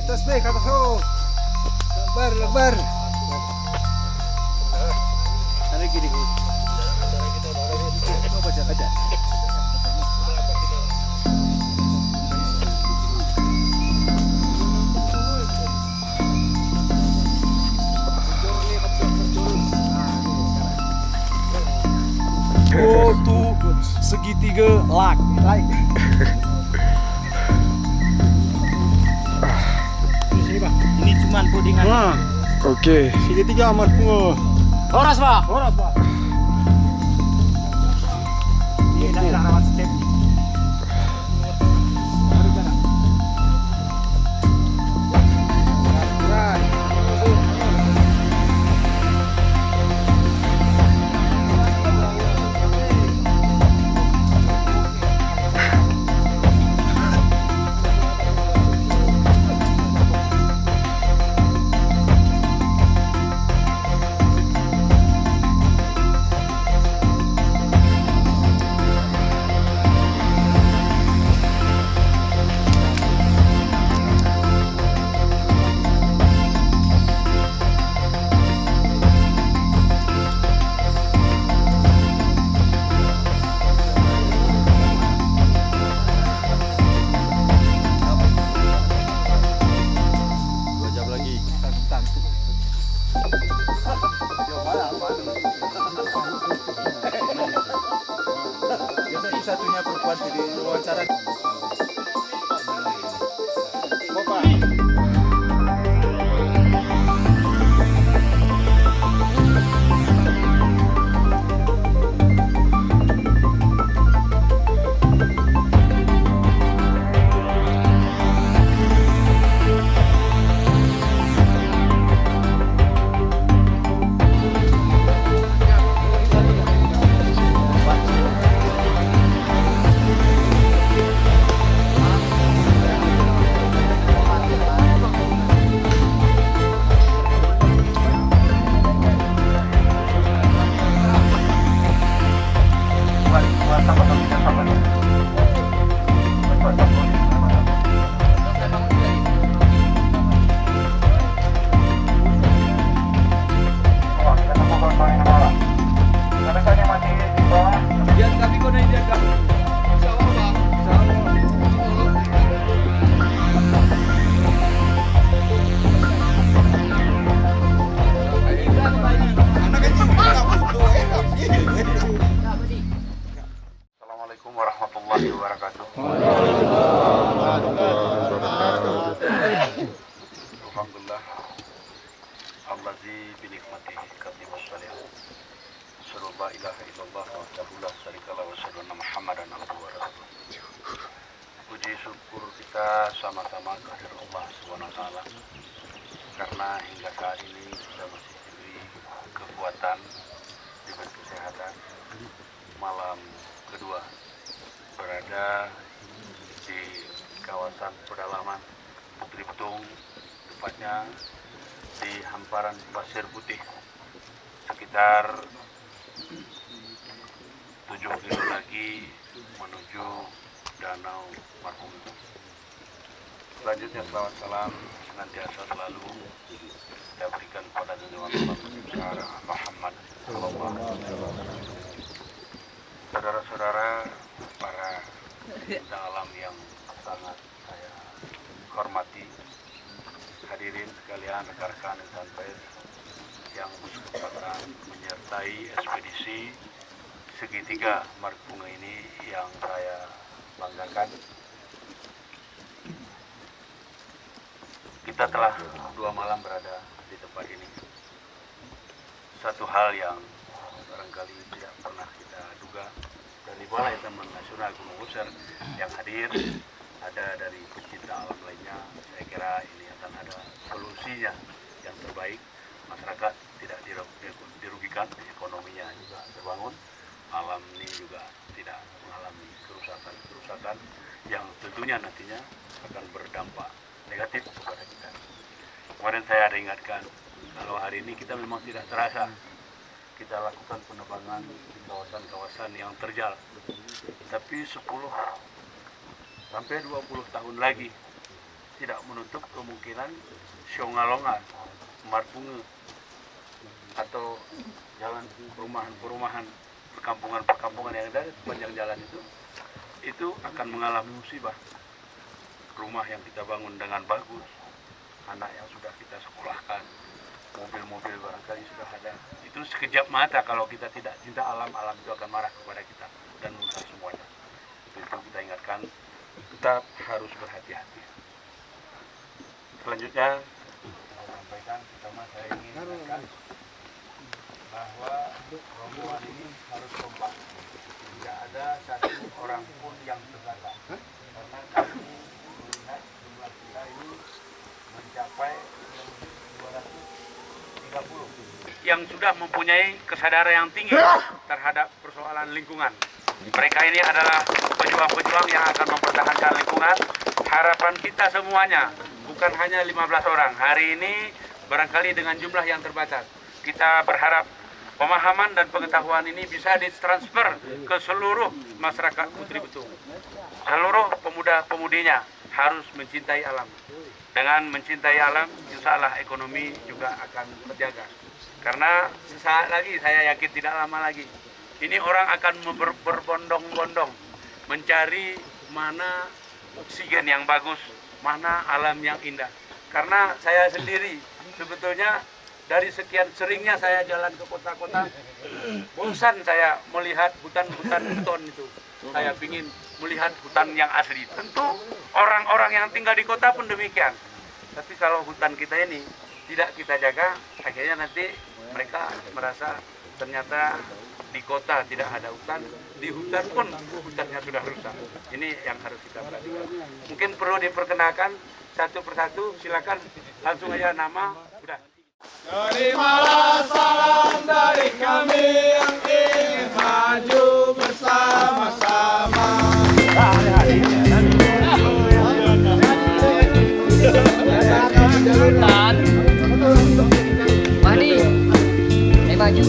tasbih kata so. Lebar. Ada gini. Mau baca. Go to segitiga like. Ini cuman pudingan. Oke. Segitiga amat bunga. Horas, Pak. Ini daerah rawat step. Satunya perempuan jadi wawancara. Assalamualaikum warahmatullahi wabarakatuh. Alhamdulillah. Allazi binikmatihi katimus salih. Asyhadu la ilaha illallah wahdahu la syarikalah wa asyhadu anna Muhammadan abduhu wa rasuluh. Puji syukur kita sama-sama kehadirat Allah Subhanahu wa taala. Karena hingga saat ini kita masih diberi kekuatan, diberi kesehatan. Malam kedua berada di kawasan pedalaman Putri Betung, tepatnya di hamparan pasir putih, sekitar 7 kilo lagi menuju Danau Marhum. Selanjutnya selawat salam senantiasa selalu kita berikan kepada Nabi Muhammad sallallahu alaihi wasallam. Saudara-saudara, para bintang alam yang sangat saya hormati, hadirin sekalian, rekan-rekan insan pers yang berkesempatan menyertai ekspedisi segitiga Marpunga ini yang saya banggakan. Kita telah 2 malam berada di tempat ini. Satu hal yang barangkali tidak pernah kita duga, dari Balai Taman Nasional Gunung Leuser yang hadir, ada dari pecinta alam lainnya. Saya kira ini akan ada solusinya yang terbaik. Masyarakat tidak dirugikan, ekonominya juga terbangun, alam ini juga tidak mengalami kerusakan yang tentunya nantinya akan berdampak negatif kepada kita. Kemarin saya ada ingatkan, kalau hari ini kita memang tidak terasa kita lakukan penebangan di kawasan-kawasan yang terjal, tapi 10 sampai 20 tahun lagi tidak menutup kemungkinan Siongalongan, Marpunge, atau jalan perumahan-perumahan, perkampungan-perkampungan yang ada di sepanjang jalan itu akan mengalami musibah. Rumah yang kita bangun dengan bagus, anak yang sudah kita sekolahkan, mobil-mobil barangkali sudah ada. Itu sekejap mata, kalau kita tidak cinta alam, alam itu akan marah kepada kita dan merusak semuanya. Itu kita ingatkan, kita harus berhati-hati. Selanjutnya, saya sampaikan, pertama saya ingin ingatkan bahwa rombongan ini harus kompak. Tidak ada satu orang pun yang terbatas. Karena kami melihat jumlah kita ini mencapai 230 yang sudah mempunyai kesadaran yang tinggi terhadap persoalan lingkungan. Mereka ini adalah pejuang-pejuang yang akan mempertahankan lingkungan. Harapan kita semuanya, bukan hanya 15 orang. Hari ini barangkali dengan jumlah yang terbatas. Kita berharap pemahaman dan pengetahuan ini bisa ditransfer ke seluruh masyarakat Putri Betung. Seluruh pemuda-pemudinya harus mencintai alam. Dengan mencintai alam, insya Allah ekonomi juga akan terjaga. Karena sesaat lagi, saya yakin tidak lama lagi, ini orang akan berbondong-bondong mencari mana oksigen yang bagus, mana alam yang indah. Karena saya sendiri sebetulnya dari sekian seringnya saya jalan ke kota-kota, bosan saya melihat hutan-hutan beton itu. Saya ingin melihat hutan yang asli. Tentu orang-orang yang tinggal di kota pun demikian. Tapi kalau hutan kita ini tidak kita jaga, akhirnya nanti mereka merasa ternyata di kota tidak ada hutan, di hutan pun hutannya sudah rusak. Ini yang harus kita perhatikan. Mungkin perlu diperkenalkan satu persatu, silakan langsung aja nama, udah. Terimalah salam dari kami yang ingin maju bersama-sama. Mari, maju.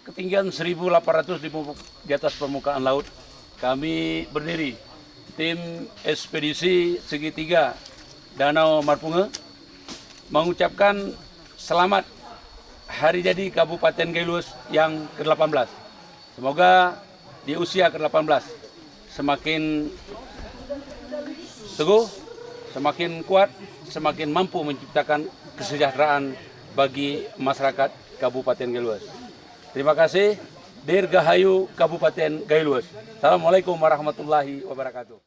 Ketinggian 1.800 di atas permukaan laut, kami berdiri, tim ekspedisi segitiga Danau Marpunge, mengucapkan selamat hari jadi Kabupaten Gaylues yang ke-18. Semoga di usia ke-18 semakin teguh, semakin kuat, semakin mampu menciptakan kesejahteraan bagi masyarakat Kabupaten Gaylues. Terima kasih, Dirgahayu Kabupaten Gaylues. Assalamualaikum warahmatullahi wabarakatuh.